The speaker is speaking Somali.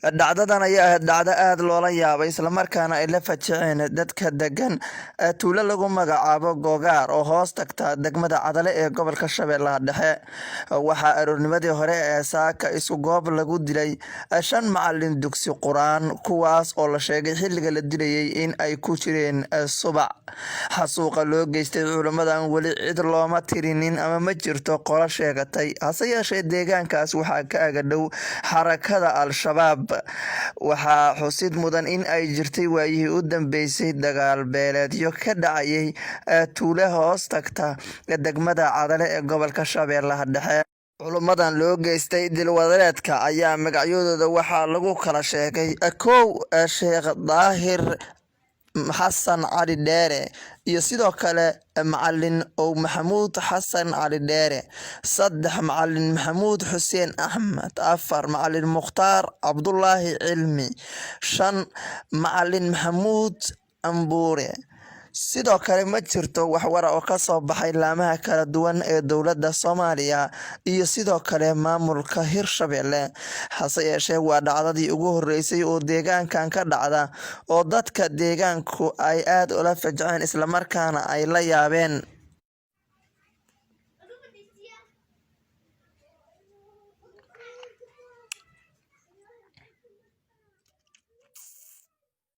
dhacdadan ayaa ahayd dhacdo aad loola yaabay islamarkaana ay la fajiceen dadka degan tuulo lagu magacaabo Googaar oo hoos tagta degmada Cadale ee gobolka Shabeellaha Dhexe. Waxaa aroornimadii hore ee saaka isku goob lagu dilay 5 macallin dugsi Quraan kuwaas oo la sheegay xilliga la dilayay in ay ku jireen subac. Xasuuqa loo geystay culimmadan weli cid looma tirinin ama ma jirto qolo sheegatay, hase yeeshee deegaankaas waxaa ka agadhow xarakada Al-Shabaab. Waxaa xusid mudan in ay jirtay waayihii u dambeysay dagaal beeleedyo ka dhacayay tuulo hoos tagta degmada Cadale ee gobolka Shabeellaha Dhexe. Culimmadan loo geystay dilwadareedka ayaa magacyadooda waxaa lagu kala sheegay: 1 Sheekh Daahir Xasan Cali Dheere iyo sidoo kale Macallin Ow Maxamuud Xasan Cali Dheere, 3 Macallin Maxamuud Xuseen Axmed, 4 Macallin Mukhtaar Cabdulaahi Cilmi, 5 Macallin Maxamuud Ambuure. Sidoo kale ma jirto wax war oo ka soo baxay laamaha kala duwan ee dowladda Soomaaliya iyo sidoo kale maamulka Hirshabelle. Hase yeeshee waa dhacdadii ugu horeysay oo deegaankan ka dhacda oo dadka deegaanku ay aad ula fajaceen islamarkaana ay la yaabeen.